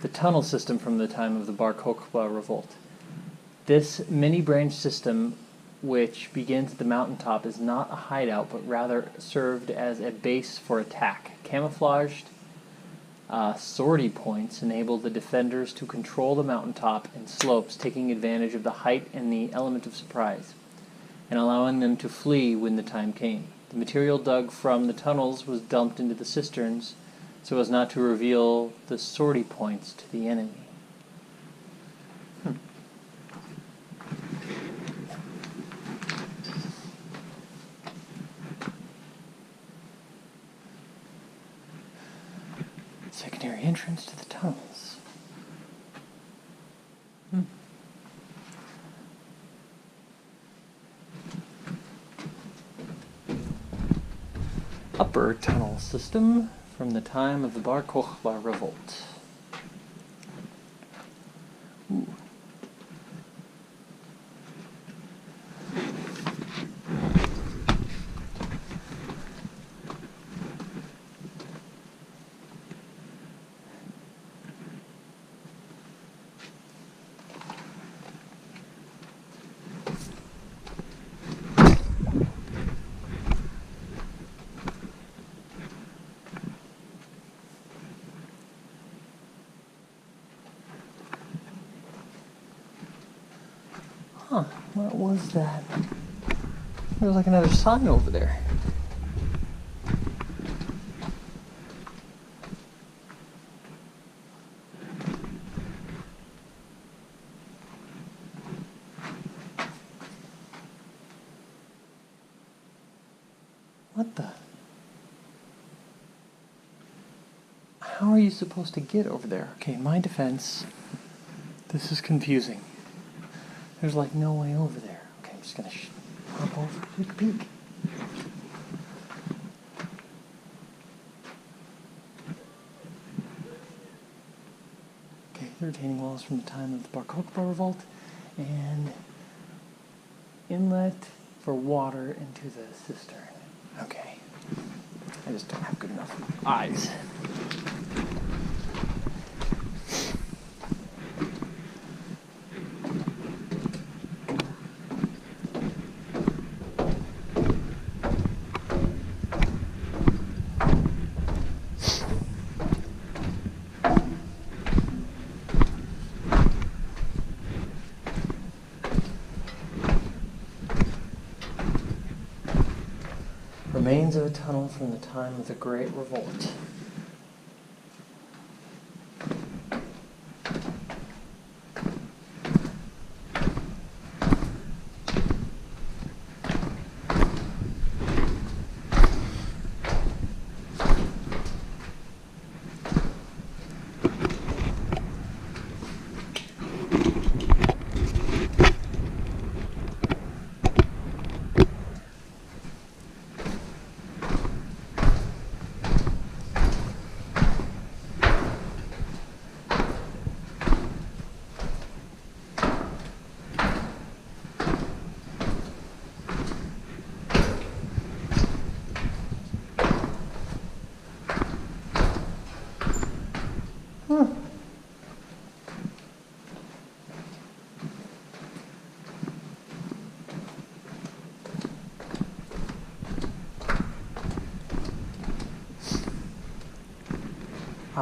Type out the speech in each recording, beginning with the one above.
The tunnel system from the time of the Bar Kokhba revolt. This many-branch system, which begins at the mountaintop, is not a hideout, but rather served as a base for attack. Camouflaged sortie points enable the defenders to control the mountaintop and slopes, taking advantage of the height and the element of surprise, and allowing them to flee when the time came. The material dug from the tunnels was dumped into the cisterns so as not to reveal the sortie points to the enemy. Secondary entrance to the tunnels. Upper tunnel system from the time of the Bar Kokhba revolt. Ooh. Huh, what was that? There's like another sign over there. What the? How are you supposed to get over there? Okay, in my defense, this is confusing. There's like no way over there. Okay, I'm just gonna hop over, take a peek. Okay, the retaining walls from the time of the Bar Kokhba revolt, and inlet for water into the cistern. Okay, I just don't have good enough eyes. Remains of a tunnel from the time of the Great Revolt.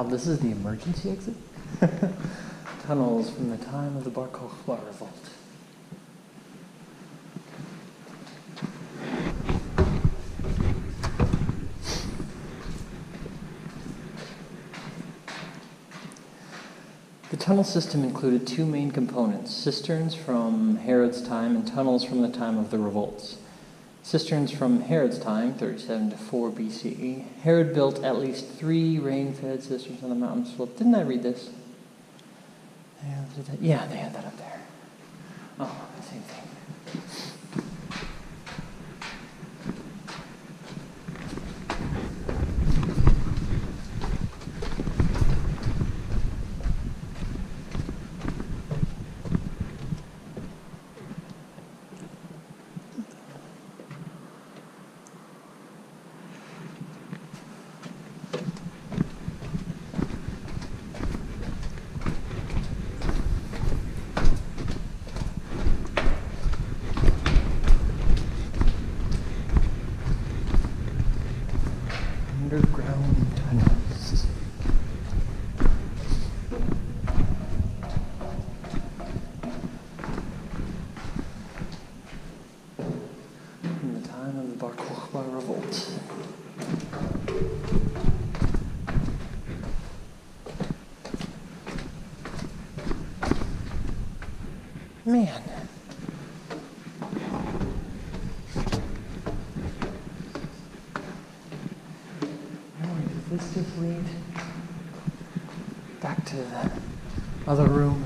This is the emergency exit? Tunnels from the time of the Bar Kokhba revolt. The tunnel system included two main components: cisterns from Herod's time and tunnels from the time of the revolts. Cisterns from Herod's time, 37 to 4 BCE. Herod built at least 3 rain-fed cisterns on the mountain slope. Didn't I read this? Yeah, they had that up there. Oh, same thing. Man. Does this just lead back to the other room?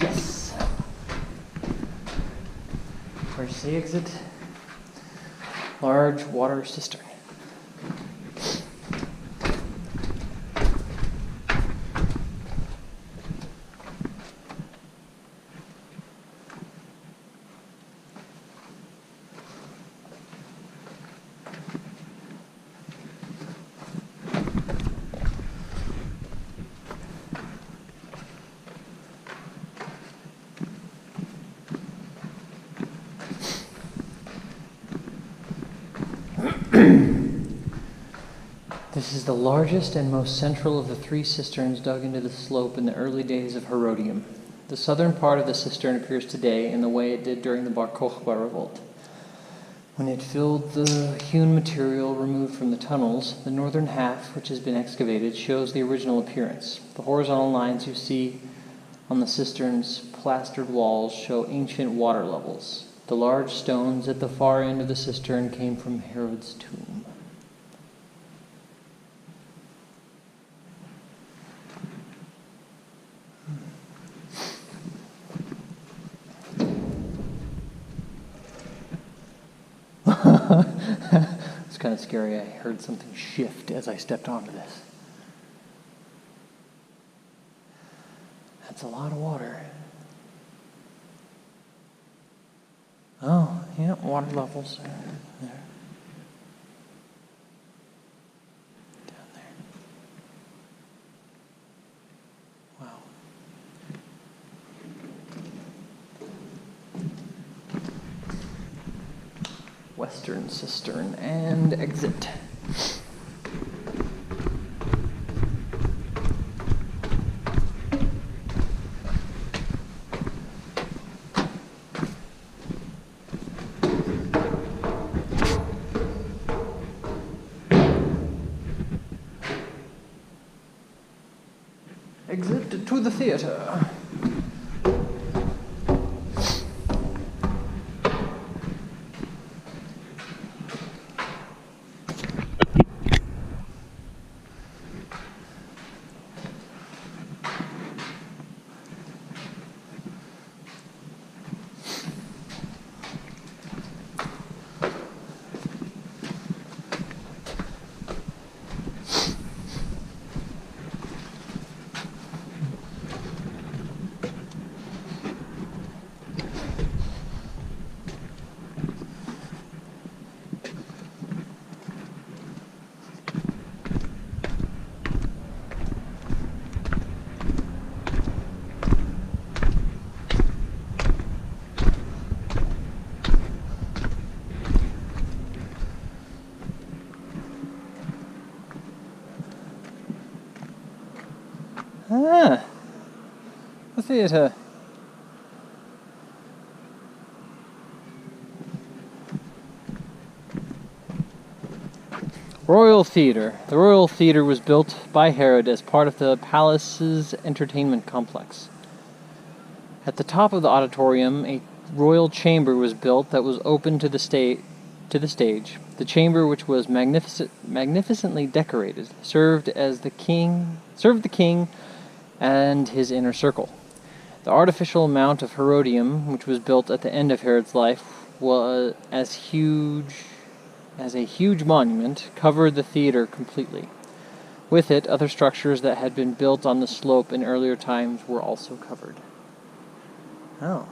Yes. Where's the exit? Large water cistern. This is the largest and most central of the 3 cisterns dug into the slope in the early days of Herodium. The southern part of the cistern appears today in the way it did during the Bar Kokhba revolt. When it filled the hewn material removed from the tunnels, the northern half, which has been excavated, shows the original appearance. The horizontal lines you see on the cistern's plastered walls show ancient water levels. The large stones at the far end of the cistern came from Herod's tomb. It's kind of scary. I heard something shift as I stepped onto this. That's a lot of water. Oh, yeah, water levels are there. Down there. Wow. Western cistern and exit. Exit to the theater. Ah, the theatre. Royal Theatre. The Royal Theatre was built by Herod as part of the palace's entertainment complex. At the top of the auditorium, a royal chamber was built that was open to the stage. The chamber, which was magnificently decorated, served the king and his inner circle. The artificial Mount of Herodium, which was built at the end of Herod's life, was as a huge monument, covered the theater completely. With it, other structures that had been built on the slope in earlier times were also covered. Oh.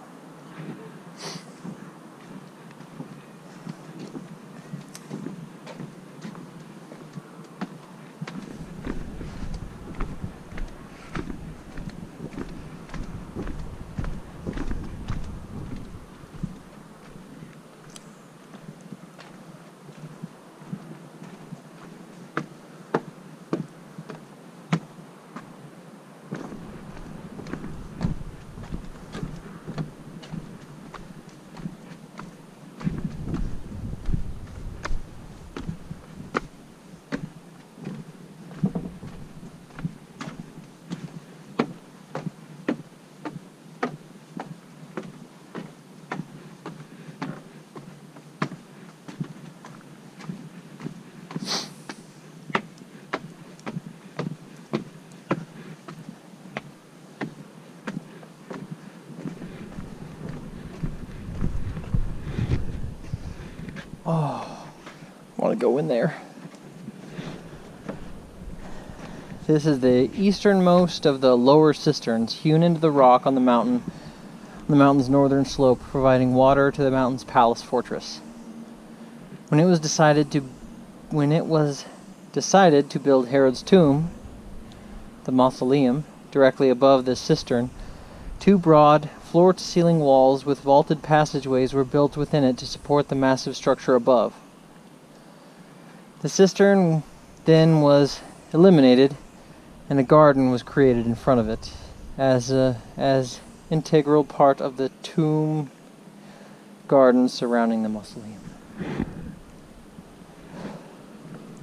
Oh, I want to go in there. This is the easternmost of the lower cisterns, hewn into the rock on the mountain's northern slope, providing water to the mountain's palace fortress. When it was decided to build Herod's tomb, the mausoleum, directly above the cistern, 2 broad, floor-to-ceiling walls with vaulted passageways were built within it to support the massive structure above. The cistern then was eliminated, and a garden was created in front of it as integral part of the tomb garden surrounding the mausoleum.